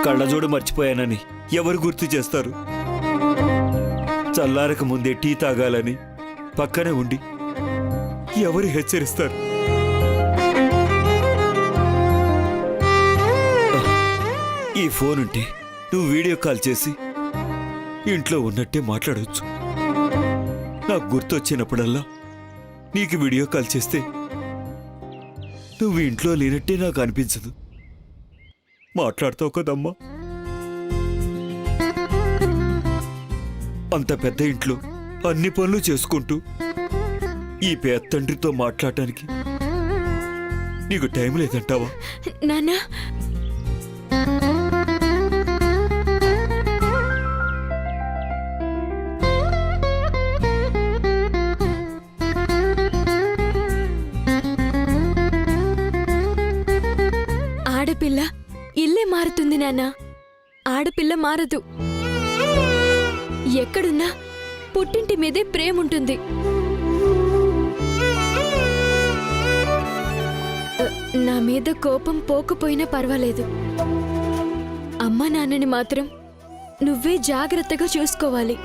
కళ్ళజోడు మర్చిపోయానని ఎవరు గుర్తు చేస్తారు? చల్లారక ముందే టీ తాగాలని పక్కనే ఉండి ఎవరు హెచ్చరిస్తారు? ఈ ఫోన్ ఉంటే నువ్వు వీడియో కాల్ చేసి ఇంట్లో ఉన్నట్టే మాట్లాడవచ్చు. నాకు గుర్తొచ్చినప్పుడల్లా నీకు వీడియో కాల్ చేస్తే నువ్వు ఇంట్లో లేనట్టే నాకు అనిపించదు. మాట్లాడతావు కదమ్మా? అంత పెద్ద ఇంట్లో అన్ని పనులు చేసుకుంటూ ఈ పేద తండ్రితో మాట్లాడటానికి నీకు టైం లేదంటావా? నాన్నా, ఆడపిల్ల ఇల్లే మారుతుంది నాన్నా, ఆడపిల్ల మారదు. ఎక్కడున్నా పుట్టింటి మీదే ప్రేముంటుంది. నా మీద కోపం పోకపోయినా పర్వాలేదు. అమ్మా నాన్నని మాత్రం నువ్వే జాగ్రత్తగా చూసుకోవాలి.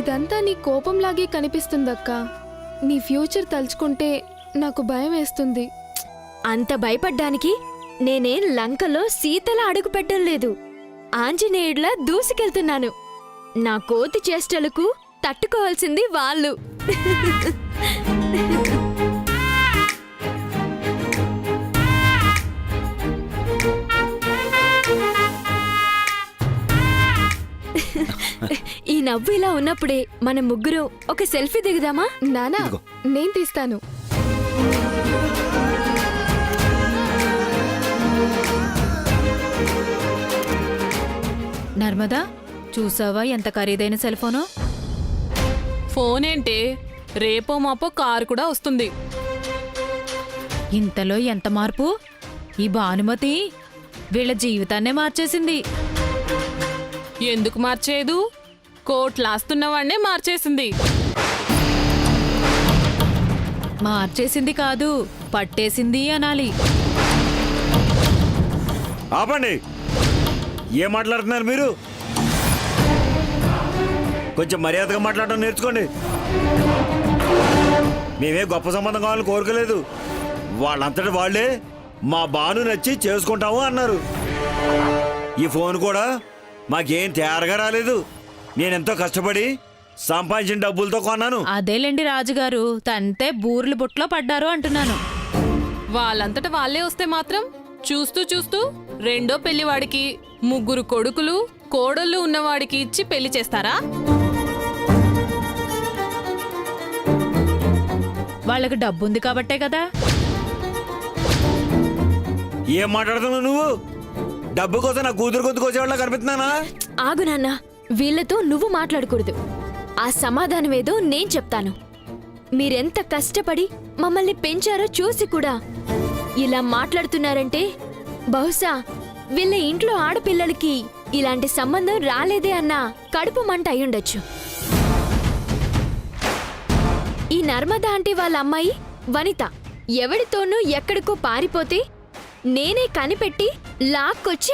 ఇదంతా నీ కోపంలాగే కనిపిస్తుందక్క. నీ ఫ్యూచర్ తలుచుకుంటే నాకు భయం వేస్తుంది. అంత భయపడ్డానికి నేనేం లంకలో సీతలా అడుగు పెట్టడం లేదు, ఆంజనేయుడిలా దూసుకెళ్తున్నాను. నా కోతి చేష్టలకు తట్టుకోవాల్సింది వాళ్ళు. ఈ నవ్వు ఇలా ఉన్నప్పుడే మన ముగ్గురు ఒక సెల్ఫీ దిగుదామా? నానా, నేను తీస్తాను. నర్మదా, చూసావా ఎంత ఖరీదైన సెల్ ఫోను? ఫోన్ ఏంటే, రేపో మాపో కారు కూడా వస్తుంది. ఇంతలో ఎంత మార్పు! ఈ భానుమతి వీళ్ళ జీవితాన్నే మార్చేసింది. ఎందుకు మార్చేదు? కోట్లాస్తున్నవాణ్ణే మార్చేసింది. మార్చేసింది కాదు, పట్టేసింది అనాలి. ఆపండి! ఏం మాట్లాడుతున్నారు మీరు? కొంచెం మర్యాదగా మాట్లాడడం నేర్చుకోండి. మేమే గొప్ప సంబంధం కావాలని కోరుకోలేదు. వాళ్ళంతటి వాళ్లే మా బాను నచ్చి చేసుకుంటాము అన్నారు. ఈ ఫోన్ కూడా మాకేం తయారుగా రాలేదు. నేనెంతో కష్టపడి సంపాదించిన డబ్బులతో కొన్నాను. అదేలేండి రాజుగారు, తంతే బూర్లు బుట్లో పడ్డారు అంటున్నాను. వాళ్ళంతట వాళ్ళే వస్తే మాత్రం చూస్తూ చూస్తూ రెండో పెళ్లివాడికి 3 కొడుకులు కోడళ్ళు ఉన్నవాడికి ఇచ్చి పెళ్లి చేస్తారా? వాళ్ళకి డబ్బుంది కాబట్టే కదా. ఏం మాట్లాడుతున్నావు నువ్వు? డబ్బు కోసం నా కూతురు గొంతుకు వచ్చేవాళ్ళ కనిపిస్తున్నానా? ఆగు నాన్నా, వీళ్లతో నువ్వు మాట్లాడకూడదు. ఆ సమాధానమేదో నేను చెప్తాను. మీరెంత కష్టపడి మమ్మల్ని పెంచారో చూసి కూడా ఇలా మాట్లాడుతున్నారంటే బహుశా వీళ్ళ ఇంట్లో ఆడపిల్లలకి ఇలాంటి సంబంధం రాలేదే అన్న కడుపు మంట అయ్యుండొచ్చు. ఈ నర్మదా ఆంటీ వాళ్ళ అమ్మాయి వనిత ఎవడితోనూ ఎక్కడికో పారిపోతే నేనే కనిపెట్టి లాక్కొచ్చి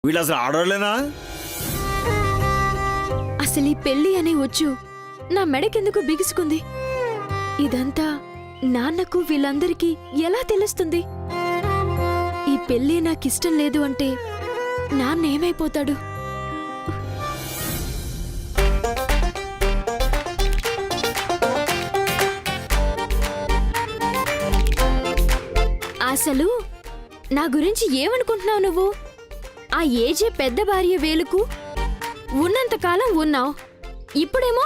వీళ్ళు అసలు ఆడవాళ్ళేనా? అసలు ఈ పెళ్లి అనే వచ్చు నా మెడకెందుకు బిగుసుకుంది? ఇదంతా నాన్నకు వీళ్ళందరికీ ఎలా తెలుస్తుంది? ఈ పెళ్లి నాకిష్టం లేదు అంటే నాన్న ఏమైపోతాడు? అసలు నా గురించి ఏమనుకుంటున్నావు నువ్వు? ఆ ఏజే పెద్ద భార్య వేలుకు ఉన్నంతకాలం ఉన్నావు, ఇప్పుడేమో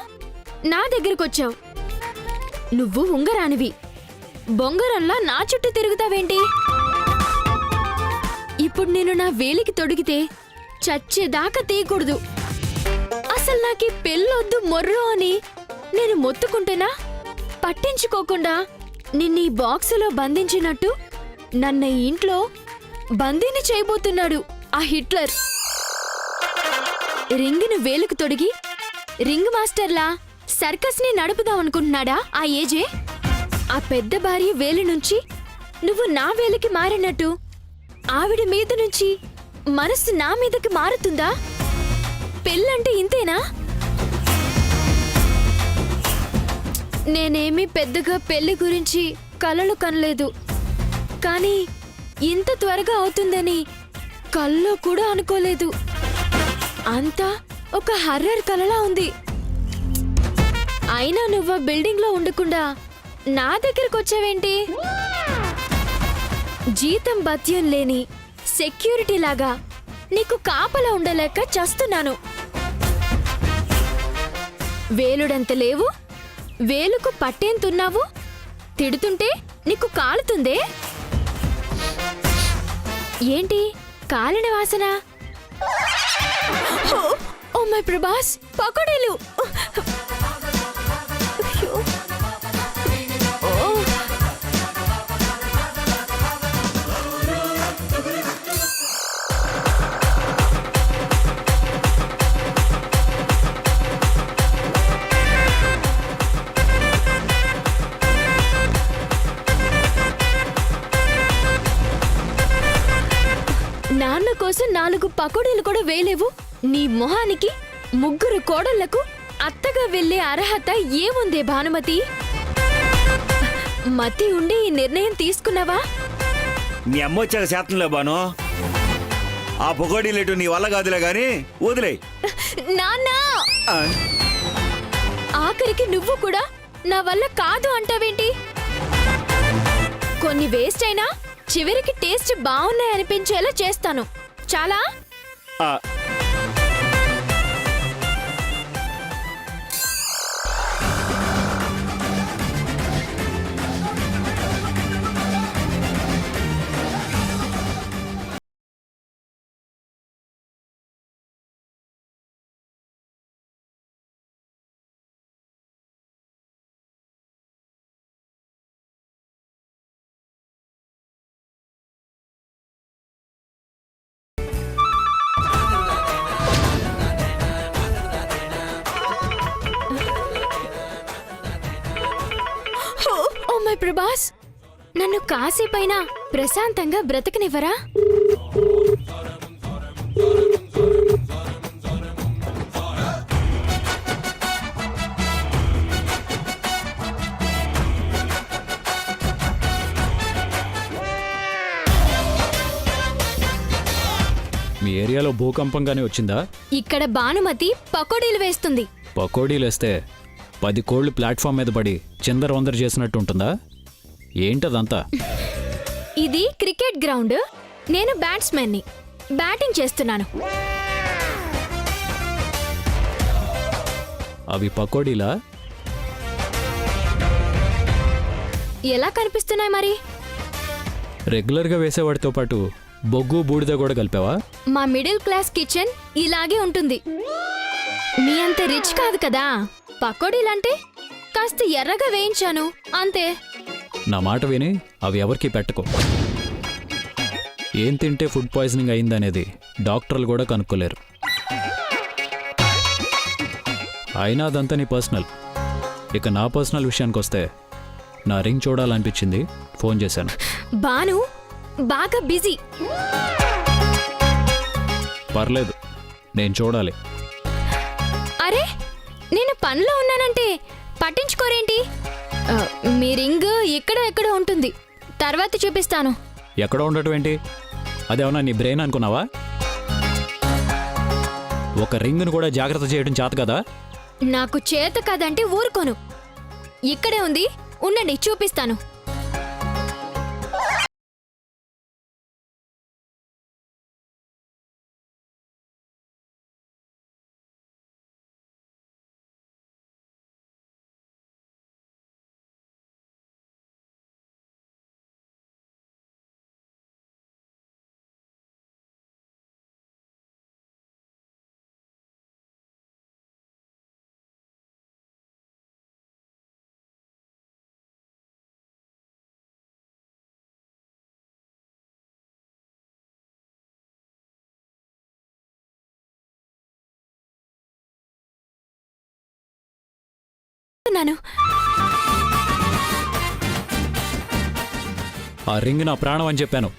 నా దగ్గరకొచ్చావు. నువ్వు ఉంగరానివి, బొంగరంలా నా చుట్టూ తిరుగుతావేంటి? ఇప్పుడు నేను నా వేలికి తొడిగితే చచ్చేదాకా తీయకూడదు. అసలు నాకీ పెళ్ళొద్దు మొర్రో అని నేను మొత్తుకుంటేనా పట్టించుకోకుండా నిన్నీ బాక్సులో బంధించినట్టు నన్న ఈ ఇంట్లో బందీని చేయబోతున్నాడు ఆ హిట్లర్. రింగును వేలుకు తొడిగి రింగ్ మాస్టర్లా సర్కస్ని నడుపుదామనుకుంటున్నాడా ఆ ఏజే? ఆ పెద్ద భార్య వేలు నుంచి నువ్వు నా వేలికి మారినట్టు ఆవిడ మీద నుంచి మనసు నా మీదకి మారుతుందా? పెళ్ళంటే ఇంతేనా? నేనేమీ పెద్దగా పెళ్లి గురించి కలలు కనలేదు, కానీ ఇంత త్వరగా అవుతుందని కల్లో కూడా అనుకోలేదు. అంతా ఒక హర్రర్ కలలా ఉంది. అయినా నువ్వు ఆ బిల్డింగ్లో ఉండకుండా నా దగ్గరకు వచ్చావేంటి? జీతం భత్యం లేని సెక్యూరిటీ లాగా నీకు కాపలా ఉండలేక చస్తున్నాను. వేలుడంత లేవు, వేలుకు పట్టేంతున్నావు, తిడుతుంటే నీకు కాలుతుందే ఏంటి? కాలిన వాసన. ఓ మై ప్రభాస్, పకోడీలు! అయ్యో. ఓ. నాన్న కోసం 4 పకోడీలు కూడా వేలేవు. నీ మొహానికి 3 కోడళ్లకు అత్తగా వెళ్లే అర్హత ఏముందే భానుమతి? మతి ఉండి ఈ నిర్ణయం తీసుకున్నావా? మీ అమ్మ వచ్చాక శాతంలే బాను. ఆ పొగడీలేటు నీ వల్ల కాదులే గాని వదిలే. నాన్న, ఆఖరికి నువ్వు కూడా నా వల్ల కాదు అంటావేంటి? కొన్ని వేస్ట్ అయినా చివరికి టేస్ట్ బాగున్నాయనిపించేలా చేస్తాను. చాలా. ఓ మై ప్రభాస్, నన్ను కాసేపైనా ప్రశాంతంగా బ్రతకనివ్వరా? మీ ఏరియాలో భూకంపంగానే వచ్చిందా? ఇక్కడ భానుమతి పకోడీలు వేస్తుంది. పకోడీలేస్తే 10 కోళ్లు ప్లాట్ఫామ్ మీద పడి చిందరవందర చేసినట్టు ఉంటుందా? ఏంటదంతా? ఇది క్రికెట్ గ్రౌండ్. నేను బ్యాట్స్మెన్ని, బ్యాటింగ్ చేస్తున్నాను. అవి పకోడీలా? ఎలా కనిపిస్తున్నాయి మరి? రెగ్యులర్గా వేసేవాడితో పాటు బొగ్గు బూడిద కూడా కలిపావా? మా మిడిల్ క్లాస్ కిచెన్ ఇలాగే ఉంటుంది. మీ అంత రిచ్ కాదు కదా. పకోడీలంటే కాస్త ఎర్రగా వేయించాను అంతే. నా మాట విని అవి ఎవరికీ పెట్టుకో. ఏం తింటే ఫుడ్ పాయిజనింగ్ అయిందనేది డాక్టర్లు కూడా కనుక్కోలేరు. అయినా అదంతా నీ పర్సనల్. ఇక నా పర్సనల్ విషయానికి వస్తే, నా రింగ్ చూడాలనిపించింది, ఫోన్ చేశాను. బాను బాగా బిజీ. పర్లేదు, నేను చూడాలి. అరే, నేను పనిలో ఉన్నానంటే పట్టించుకోరేంటి? మీ రింగ్ ఎక్కడో ఉంటుంది, తర్వాత చూపిస్తాను. ఎక్కడ ఉండటం ఏంటి? అదేమన్నా నీ బ్రెయిన్ అనుకున్నావా? ఒక రింగ్ను కూడా జాగ్రత్త చేయడం చేత కదా? నాకు చేత కాదంటే ఊరుకోను. ఇక్కడే ఉంది, ఉండండి చూపిస్తాను. చెప్తున్నాను. ఆ రింగ్ నా ప్రాణం అని చెప్పాను.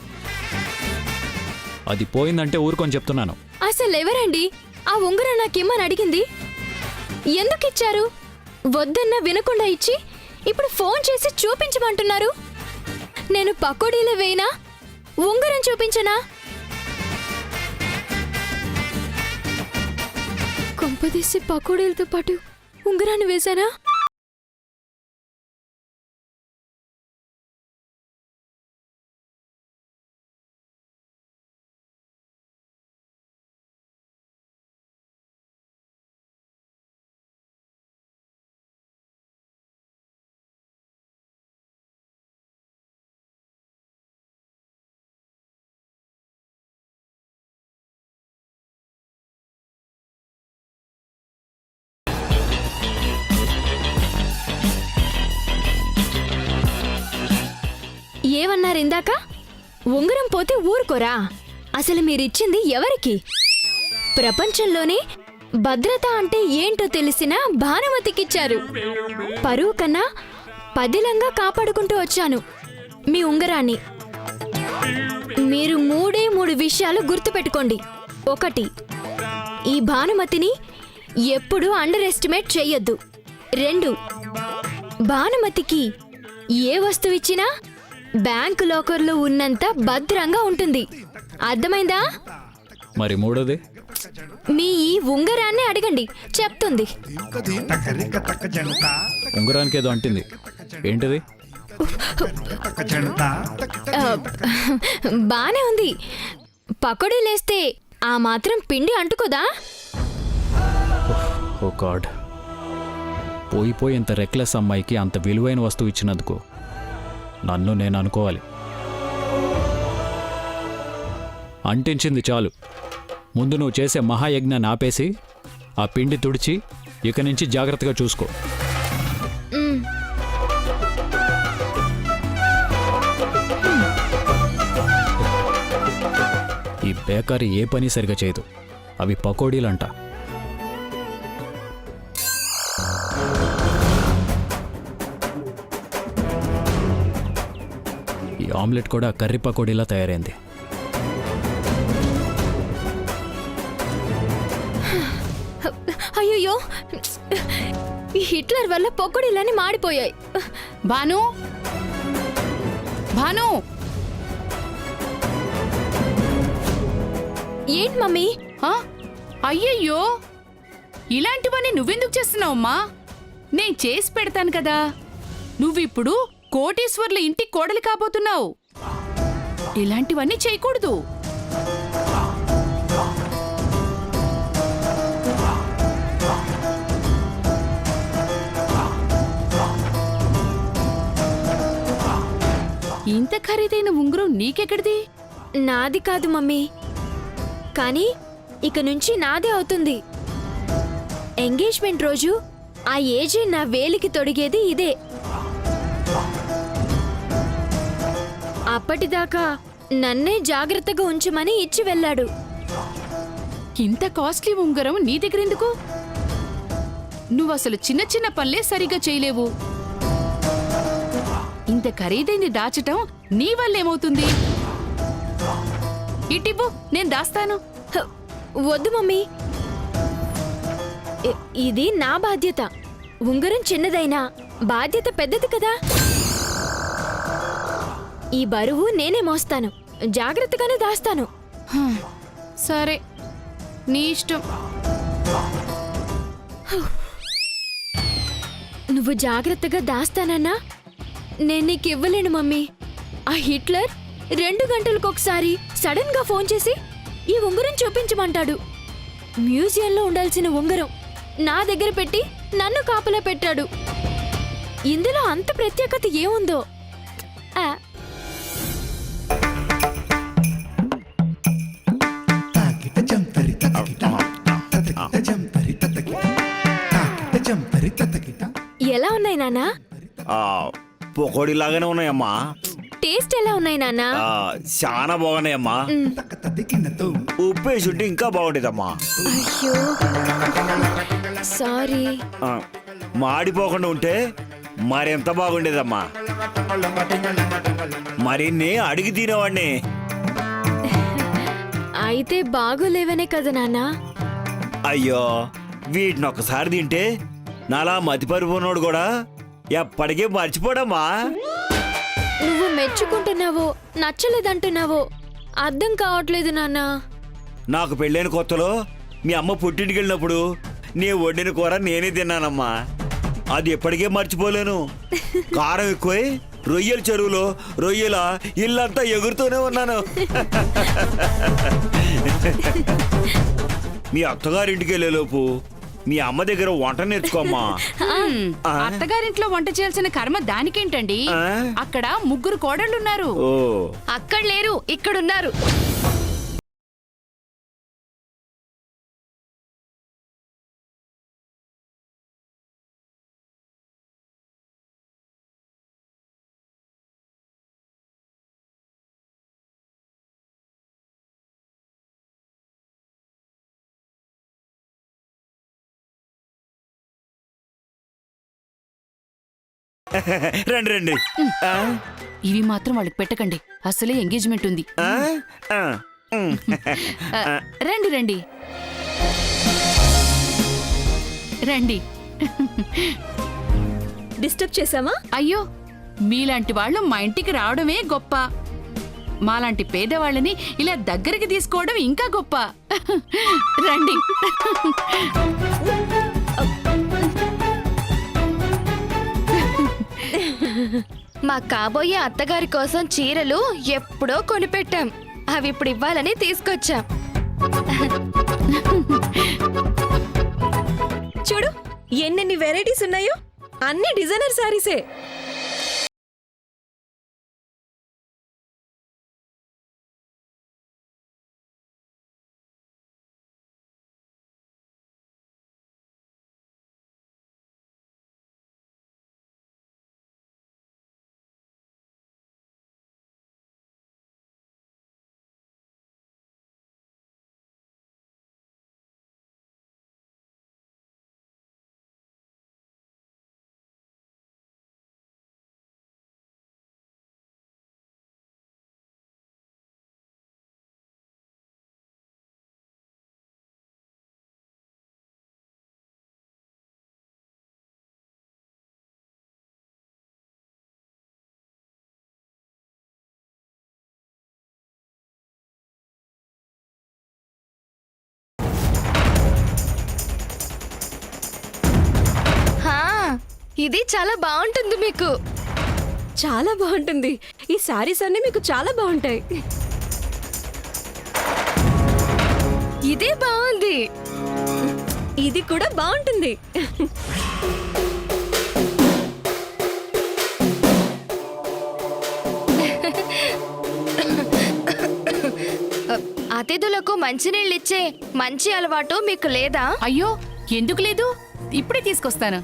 అది పోయిందంటే ఊరుకొని చెప్తున్నాను. అసలు ఎవరండి ఆ ఉంగరం నాకేమని అడిగింది? ఎందుకు ఇచ్చారు? వద్దన్నా వినకుండా ఇచ్చి ఇప్పుడు ఫోన్ చేసి చూపించమంటున్నారు. నేను పకోడీలు వేయనా? ఉంగరం చూపించనా? కొంపదీసి పకోడీలతో పాటు ఉంగరాన్ని వేశానా? ఏమన్నారు ఇందాక? ఉంగరం పోతే ఊరుకోరా? అసలు మీరిచ్చింది ఎవరికి? ప్రపంచంలోనే భద్రత అంటే ఏంటో తెలిసిన భానుమతికిచ్చారు. పరువు కన్నా పదిలంగా కాపాడుకుంటూ వచ్చాను మీ ఉంగరాన్ని. మీరు మూడు విషయాలు గుర్తుపెట్టుకోండి. 1, ఈ భానుమతిని ఎప్పుడూ అండర్ ఎస్టిమేట్ చెయ్యొద్దు. 2, భానుమతికి ఏ వస్తువు ఇచ్చినా బ్యాంకు లాకర్లో ఉన్నంత భద్రంగా ఉంటుంది. అర్థమైందా? మరి మూడోది? మీ ఈ ఉంగరాన్ని అడగండి, చెప్తుంది. ఉంగరానికి ఏదో అంటింది, ఏంటిది? బానే ఉంది. పకోడీలేస్తే ఆ మాత్రం పిండి అంటుకోదా? ఓ గాడ్, పోయి ఇంత రెక్లెస్ అమ్మాయికి అంత విలువైన వస్తువు ఇచ్చినందుకు నన్ను నేను అనుకోవాలి. అంటించింది చాలు. ముందు నువ్వు చేసే మహాయజ్ఞాన్ని ఆపేసి ఆ పిండి తుడిచి ఇక నుంచి జాగ్రత్తగా చూసుకో. ఈ బేకరీ ఏ పని సరిగా చేయదు. అవి పకోడీలంట. ఈ ఆమ్లెట్ కూడా కర్రీ పకోడీలా తయారైంది. అయ్యో, ఈ హిట్లర్ వల్ల పకోడీలన్నీ మాడిపోయాయి. భాను, భాను, ఏంటి మమ్మీ? అయ్యయ్యో, ఇలాంటివన్నీ నువ్వెందుకు చేస్తున్నావమ్మా? నేను చేసి పెడతాను కదా. నువ్విప్పుడు కోటీశ్వర్ల ఇంటి కోడలి కాబోతున్నావు. ఇలాంటివన్నీ చేయకూడదు. ఇంత ఖరీదైన ఉంగరం నీకెక్కడిది? నాది కాదు మమ్మీ, కానీ ఇక నుంచి నాదే అవుతుంది. ఎంగేజ్మెంట్ రోజు ఆ ఏజీ నా వేలికి తొడిగేది ఇదే. అప్పటిదాకా నన్నే జాగ్రత్తగా ఉంచమని ఇచ్చి వెళ్ళాడు. ఇంత కాస్ట్లీ ఉంగరం నీ దగ్గరెందుకు? నువ్వసలు చిన్న చిన్న పనులే సరిగ్గా చేయలేవు. ఇంత ఖరీదైంది దాచటం నీ వల్లేమవుతుంది? ఇటివ్వు, నేను దాస్తాను. హ, వద్దు మమ్మీ, ఇది నా బాధ్యత. ఉంగరం చిన్నదైనా బాధ్యత పెద్దది కదా. ఈ బరువు నేనే మోస్తాను, జాగ్రత్తగానే దాస్తాను. సరే, నీ ఇష్టం. నువ్వు జాగ్రత్తగా దాస్తానన్నా నేను నీకు ఇవ్వలేను మమ్మీ. ఆ హిట్లర్ 2 గంటలకొకసారి సడన్ గా ఫోన్ చేసి ఈ ఉంగరం చూపించమంటాడు. మ్యూజియంలో ఉండాల్సిన ఉంగరం నా దగ్గర పెట్టి నన్ను కాపలా పెట్టాడు. ఇందులో అంత ప్రత్యేకత ఏముందో? ఆ, ఎలా ఉన్నాయి నాన్నా? పకోడీ లాగానే ఉన్నాయమ్మా. టేస్ట్ ఎలా ఉన్నాయి నాన్నా? చాలా బాగున్నాయమ్మా. ఉప్పేసి ఉంటే ఇంకా బాగుండేదమ్మా. అయ్యో, సారీ. మాడిపోకుండా ఉంటే మరెంత బాగుండేదమ్మా. మరిన్ని అడిగి తినేవాడిని. అయితే బాగోలేవనే కదా నాన్న. అయ్యో, వీటిని ఒక్కసారి తింటే నాలా మతిపరిపోనోడు కూడా ఎప్పటికీ మర్చిపోడమ్మా. నువ్వు మెచ్చుకుంటున్నావో నచ్చలేదంటున్నావో అర్థం కావట్లేదు నాన్న. నాకు పెళ్ళైన కొత్తలో మీ అమ్మ పుట్టింటికి వెళ్ళినప్పుడు నీ వండిన కూర నేనే తిన్నానమ్మా. అది ఎప్పటికే మర్చిపోలేను. కారం ఎక్కువై రొయ్యల చెరువులో రొయ్యల ఇల్లంతా ఎగురుతూనే ఉన్నాను. మీ అత్తగారింటికి వెళ్ళేలోపు మీ అమ్మ దగ్గర వంట నేర్చుకోమ్మా. అత్తగారింట్లో వంట చేయాల్సిన కర్మ దానికేంటండి? ఆ? అక్కడ 3 కోడళ్ళున్నారు. ఓ, అక్కడ లేరు, ఇక్కడున్నారు. రండి రండి. ఆ? ఇవి మాత్రం వాళ్ళకి పెట్టకండి, అసలే ఎంగేజ్మెంట్ ఉంది. ఆ? ఆ. ఉమ్. రండి రండి రండి. డిస్టర్బ్ చేసామా? అయ్యో, మీలాంటి వాళ్ళు మా ఇంటికి రావడమే గొప్ప. మాలాంటి పేదవాళ్ళని ఇలా దగ్గరికి తీసుకోవడం ఇంకా గొప్ప. రండి. మా కాబోయే అత్తగారి కోసం చీరలు ఎప్పుడో కొనిపెట్టాం. అవి ఇప్పుడు ఇవ్వాలని తీసుకొచ్చాం. చూడు ఎన్నెన్ని వెరైటీస్ ఉన్నాయో. అన్ని డిజైనర్ శారీసే. హా, ఇది చాలా బాగుంటుంది మీకు. చాలా బాగుంటుంది. ఈ శారీస్ అన్ని మీకు చాలా బాగుంటాయి. ఇదే బాగుంది. ఇది కూడా బాగుంటుంది. అతిథులకు మంచినీళ్ళిచ్చే మంచి అలవాటు మీకు లేదా? అయ్యో, ఎందుకు లేదు? ఇప్పుడే తీసుకొస్తాను.